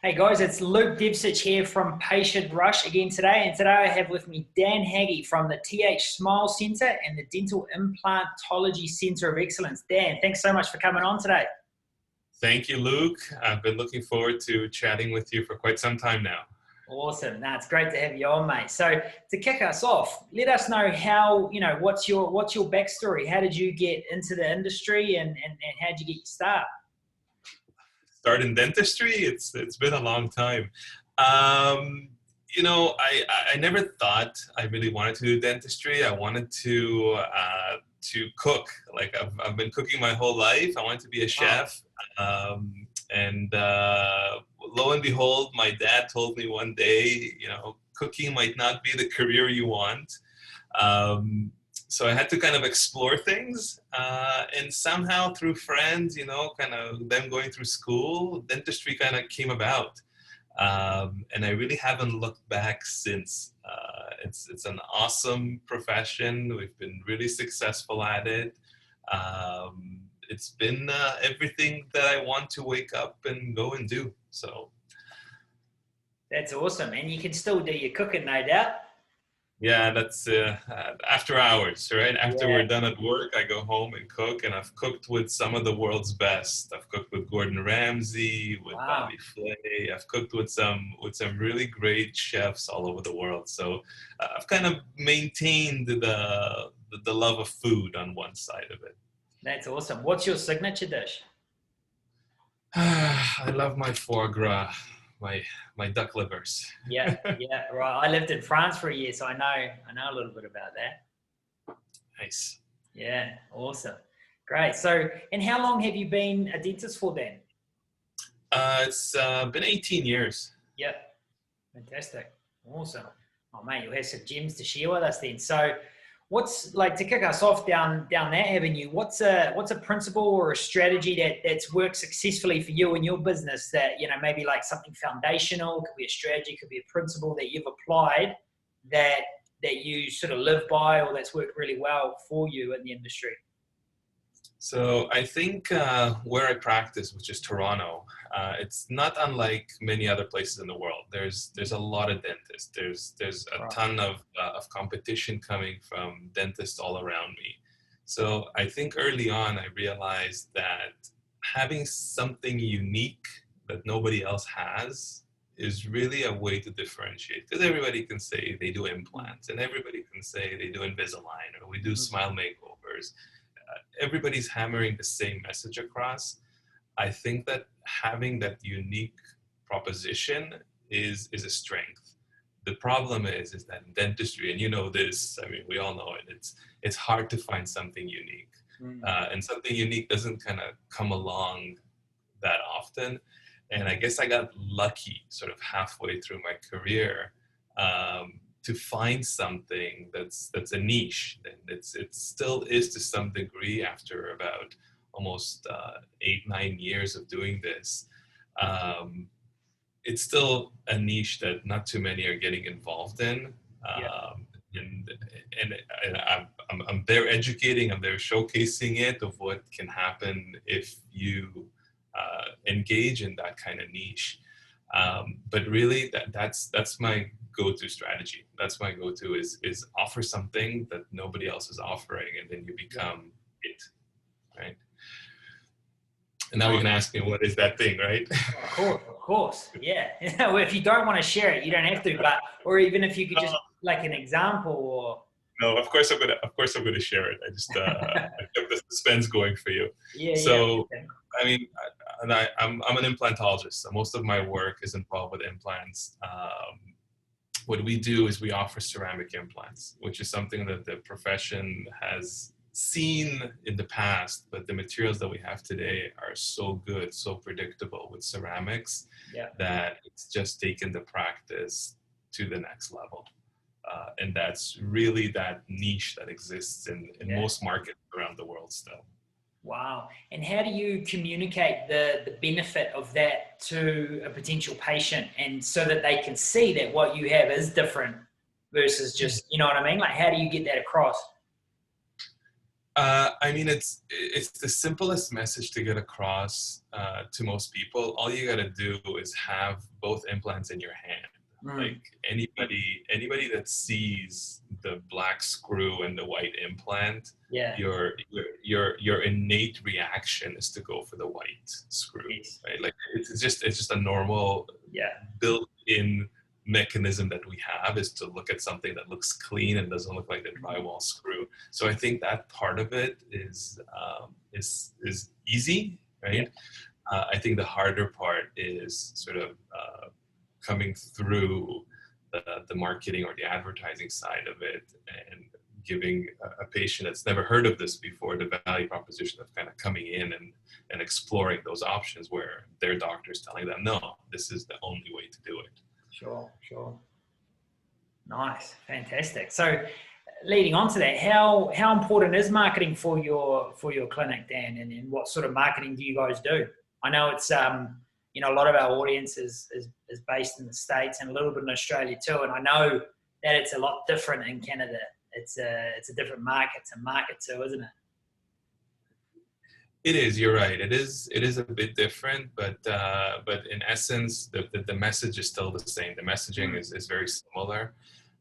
Hey guys, it's Luke Dibsich here from Patient Rush again today. And today I have with me Dan Hagi from the TH Smile Centre and the Dental Implantology Centre of Excellence. Dan, thanks so much for coming on today. Thank you, Luke. I've been looking forward to chatting with you for quite some time now. Awesome. It's great to have you on, mate. So to kick us off, let us know how, what's your backstory? How did you get into the industry and how did you get your start? Start in dentistry, it's been a long time. I never thought I really wanted to do dentistry. I wanted to cook. Like I've been cooking my whole life. I wanted to be a chef. And lo and behold, my dad told me one day, cooking might not be the career you want. So I had to kind of explore things, and somehow through friends, kind of them going through school, dentistry kind of came about. And I really haven't looked back since. It's an awesome profession. We've been really successful at it. It's been everything that I want to wake up and go and do. So that's awesome. And you can still do your cooking, no doubt. Yeah, that's after hours, right? After we're done at work, I go home and cook, and I've cooked with some of the world's best. I've cooked with Gordon Ramsay, with Bobby Flay. I've cooked with some really great chefs all over the world. So I've kind of maintained the love of food on one side of it. That's awesome. What's your signature dish? I love my foie gras. My duck livers. Yeah, right. I lived in France for a year, so I know a little bit about that. Nice. Yeah, awesome. Great. So, and how long have you been a dentist for then? It's been 18 years. Yep. Fantastic. Awesome. Oh, mate, you'll have some gems to share with us then. So, what's like to kick us off down that avenue? What's a principle or a strategy that's worked successfully for you in your business that maybe like something foundational, could be a strategy, could be a principle that you've applied that you sort of live by or that's worked really well for you in the industry? So I think where I practice, which is Toronto, it's not unlike many other places in the world. There's a lot of dentists. There's a ton of competition coming from dentists all around me. So I think early on I realized that having something unique that nobody else has is really a way to differentiate. Because everybody can say they do implants, and everybody can say they do Invisalign, or we do smile makeovers. Everybody's hammering the same message across. I think that having that unique proposition is a strength. The problem is that in dentistry, and you know this, I mean, we all know it, it's hard to find something unique. And something unique doesn't kind of come along that often. And I guess I got lucky sort of halfway through my career to find something that's a niche, and it still is to some degree after about almost 8-9 years of doing this. It's still a niche that not too many are getting involved in, and I'm there educating, I'm there showcasing it of what can happen if you engage in that kind of niche. But really, that's my go-to strategy. That's my go-to is offer something that nobody else is offering, and then you become it, right? And now you can ask me, what is that thing, right? Of course, yeah. Well, if you don't want to share it, you don't have to. But or even if you could just like an example, or no, of course I'm gonna share it. I just I kept the suspense going for you. I mean, I'm an implantologist, so most of my work is involved with implants. What we do is we offer ceramic implants, which is something that the profession has seen in the past, but the materials that we have today are so good, so predictable with ceramics, that it's just taken the practice to the next level. And that's really that niche that exists in most markets around the world still. Wow. And how do you communicate the benefit of that to a potential patient, and so that they can see that what you have is different versus just, you know what I mean? Like, how do you get that across? I mean, it's the simplest message to get across to most people. All you got to do is have both implants in your hand. Like anybody that sees the black screw and the white implant, Yeah. your innate reaction is to go for the white screw, Yes. right? Like it's just a normal built-in mechanism that we have, is to look at something that looks clean and doesn't look like the drywall screw. So I think that part of it is easy, right? I think the harder part is sort of coming through the marketing or the advertising side of it, and giving a patient that's never heard of this before the value proposition of kind of coming in and exploring those options where their doctor's telling them, no, this is the only way to do it. Sure. Nice, fantastic. So, leading on to that, how important is marketing for your clinic, Dan, and what sort of marketing do you guys do? I know it's you know, a lot of our audience is based in the States and a little bit in Australia too, and I know that it's a lot different in Canada. It's a different market to market too, isn't it? It is. You're right. It is a bit different, but in essence, the message is still the same. The messaging is very similar.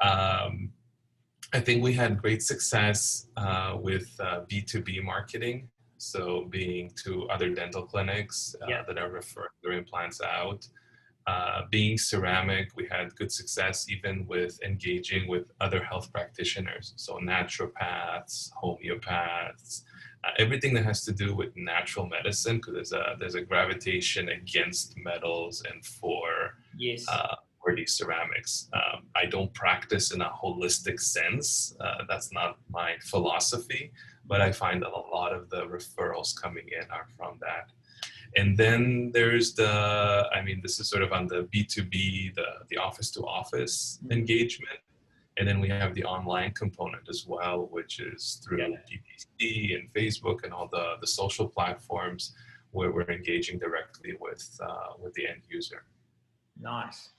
I think we had great success with B2B marketing. So being to other dental clinics that are referring their implants out. Being ceramic, we had good success even with engaging with other health practitioners. So naturopaths, homeopaths, everything that has to do with natural medicine, because there's a gravitation against metals and for these ceramics. I don't practice in a holistic sense. That's not my philosophy, but I find that a lot of the referrals coming in are from that. And then there's this is sort of on the B2B, the office to office engagement. And then we have the online component as well, which is through PPC and Facebook and all the social platforms where we're engaging directly with the end user. Nice.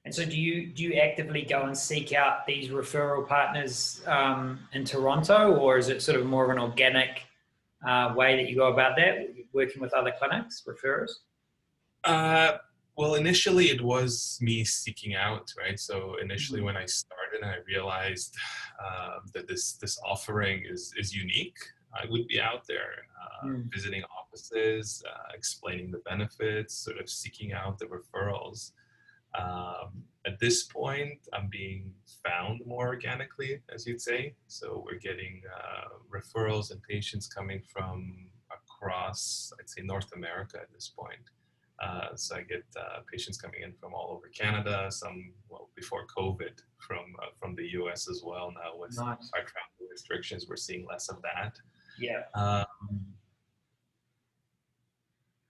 And so do you actively go and seek out these referral partners in Toronto, or is it sort of more of an organic way that you go about that, working with other clinics, referrers? Well, initially it was me seeking out, right? So initially when I started, I realized that this offering is unique. I would be out there visiting offices, explaining the benefits, sort of seeking out the referrals. At this point, I'm being found more organically, as you'd say. So we're getting referrals and patients coming from across, I'd say, North America at this point. So I get patients coming in from all over Canada, some, well, before COVID, from the US as well. Now with our travel restrictions, we're seeing less of that.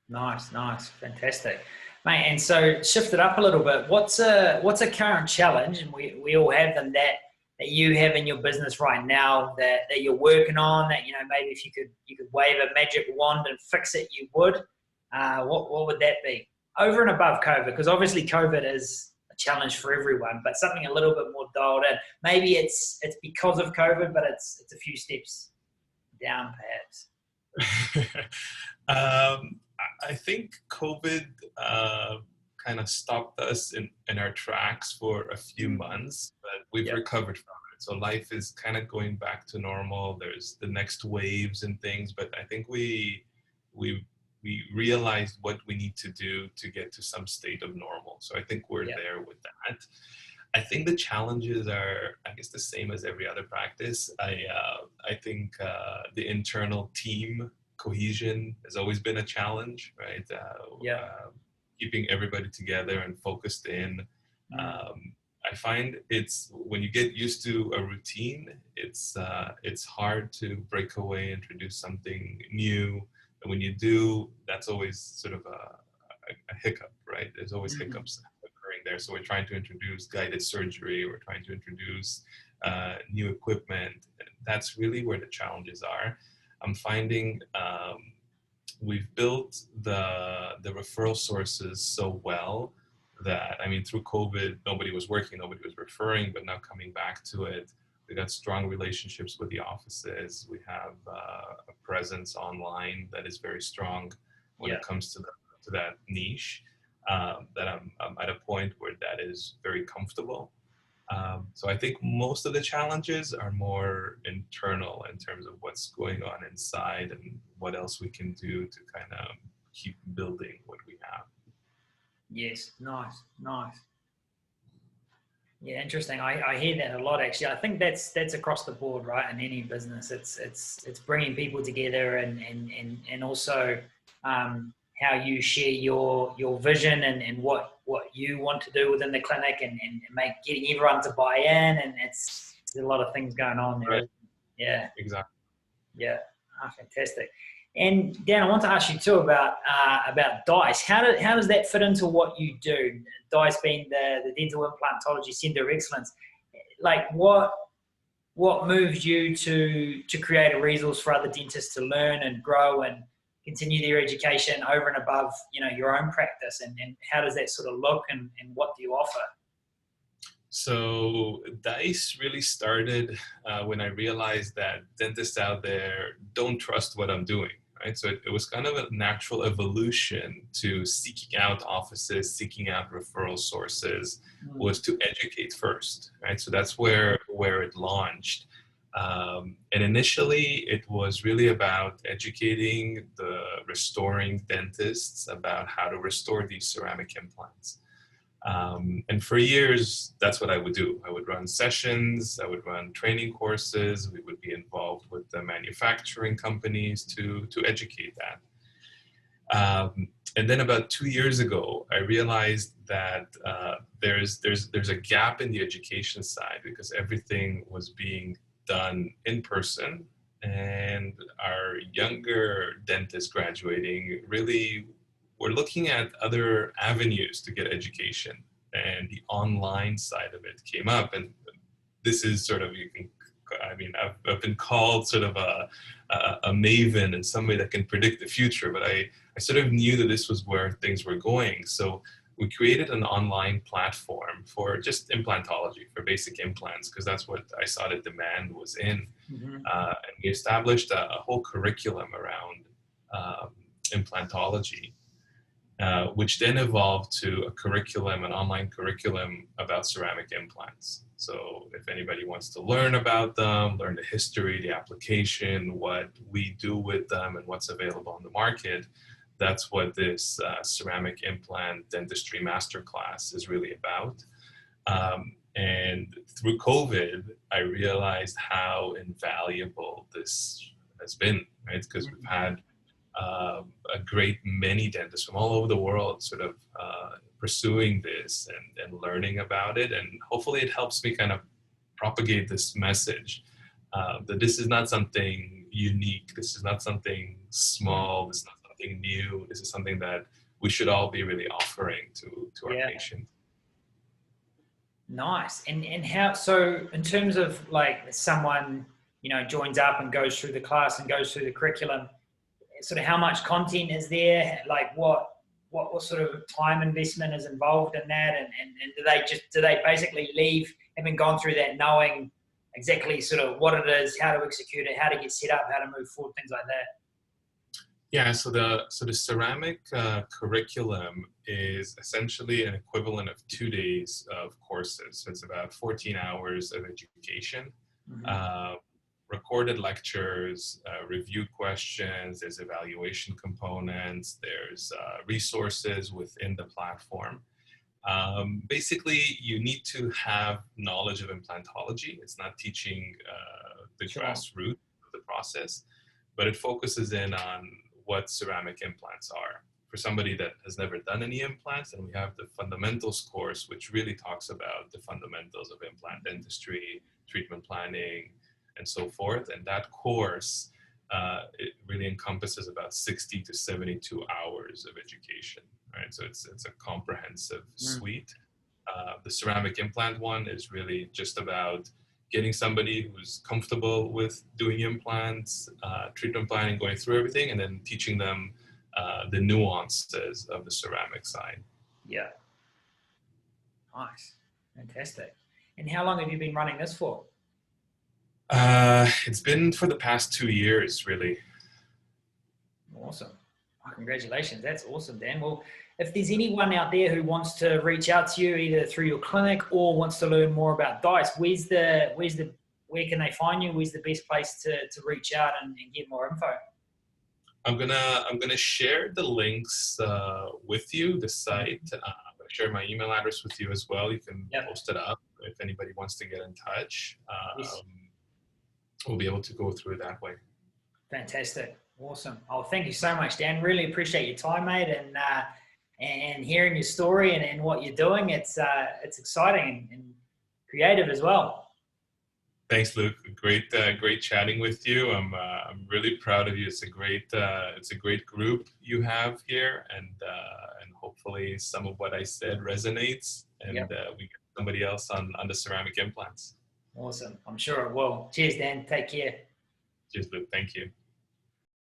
Nice, fantastic, mate. And so shift it up a little bit. What's a current challenge, and we all have them, that you have in your business right now that you're working on, that, you know, maybe if you could wave a magic wand and fix it, you would. What would that be, over and above COVID? Because obviously COVID is a challenge for everyone, but something a little bit more dialed in. Maybe it's because of COVID, but it's a few steps down, perhaps. I think COVID kind of stopped us in our tracks for a few months, but we've recovered from it. So life is kind of going back to normal. There's the next waves and things, but I think we realized what we need to do to get to some state of normal. So I think we're there with that. I think the challenges are, I guess, the same as every other practice. I think the internal team cohesion has always been a challenge, right? Keeping everybody together and focused in. I find it's, when you get used to a routine, it's hard to break away, introduce something new. And when you do, that's always sort of a hiccup, right? There's always hiccups occurring there. So we're trying to introduce guided surgery. We're trying to introduce new equipment. That's really where the challenges are. I'm finding we've built the referral sources so well that, I mean, through COVID, nobody was working, nobody was referring, but now coming back to it, We got strong relationships with the offices. We have a presence online that is very strong when it comes to that niche. That I'm at a point where that is very comfortable. So I think most of the challenges are more internal in terms of what's going on inside and what else we can do to kind of keep building what we have. Yes, nice. Yeah, interesting. I hear that a lot actually. I think that's across the board, right? In any business, it's bringing people together and also how you share your vision and what you want to do within the clinic and getting everyone to buy in, and there's a lot of things going on there. Right. Yeah. Exactly. Yeah. Oh, fantastic. And Dan, I want to ask you too about DICE. How does that fit into what you do? DICE being the Dental Implantology Centre of Excellence. Like what moves you to create a resource for other dentists to learn and grow and continue their education over and above, your own practice, and how does that sort of look and what do you offer? So DICE really started when I realized that dentists out there don't trust what I'm doing, right? So it was kind of a natural evolution to seeking out offices, seeking out referral sources, was to educate first, right? So that's where it launched. And initially, it was really about educating the restoring dentists about how to restore these ceramic implants. And for years, that's what I would do. I would run sessions, I would run training courses, we would be involved with the manufacturing companies to educate that. And then about 2 years ago, I realized that there's a gap in the education side because everything was being done in person, and our younger dentists graduating really were looking at other avenues to get education, and the online side of it came up. And this is sort of, I've been called sort of a maven and somebody that can predict the future, but I sort of knew that this was where things were going. So we created an online platform for just implantology, for basic implants, because that's what I saw the demand was in. And we established a whole curriculum around implantology, which then evolved to an online curriculum about ceramic implants. So if anybody wants to learn about them, learn the history, the application, what we do with them, and what's available on the market, that's what this ceramic implant dentistry masterclass is really about. And through COVID, I realized how invaluable this has been, right? Because we've had a great many dentists from all over the world sort of pursuing this and learning about it. And hopefully it helps me kind of propagate this message that this is not something unique. This is not something small. This is not something new. This is something that we should all be really offering to our patients. Nice. And how, so in terms of like someone, joins up and goes through the class and goes through the curriculum, sort of how much content is there? Like what sort of time investment is involved in that? And do they basically leave having gone through that knowing exactly sort of what it is, how to execute it, how to get set up, how to move forward, things like that? Yeah, so the ceramic curriculum is essentially an equivalent of 2 days of courses. So it's about 14 hours of education, recorded lectures, review questions, there's evaluation components, there's resources within the platform. Basically, you need to have knowledge of implantology. It's not teaching the grassroots of the process, but it focuses in on what ceramic implants are. For somebody that has never done any implants, and we have the fundamentals course, which really talks about the fundamentals of implant dentistry, treatment planning, and so forth. And that course, it really encompasses about 60 to 72 hours of education, right? So it's a comprehensive suite. The ceramic implant one is really just about getting somebody who's comfortable with doing implants, treatment planning, going through everything, and then teaching them the nuances of the ceramic side. Yeah. Nice. Fantastic. And how long have you been running this for? It's been for the past 2 years, really. Awesome. Oh, congratulations. That's awesome, Dan. Well, if there's anyone out there who wants to reach out to you either through your clinic or wants to learn more about dice, where can they find you? Where's the best place to reach out and get more info? I'm gonna share the links with you, the site. I'm gonna share my email address with you as well. You can post it up if anybody wants to get in touch. Yes. We'll be able to go through it that way. Fantastic. Awesome. Oh, thank you so much, Dan. Really appreciate your time, mate, and hearing your story and what you're doing. It's exciting and creative as well. Thanks, Luke. Great chatting with you. I'm really proud of you. It's a great group you have here, and hopefully some of what I said resonates, and we get somebody else on the ceramic implants. Awesome. I'm sure it will. Cheers, Dan. Take care. Cheers, Luke. Thank you.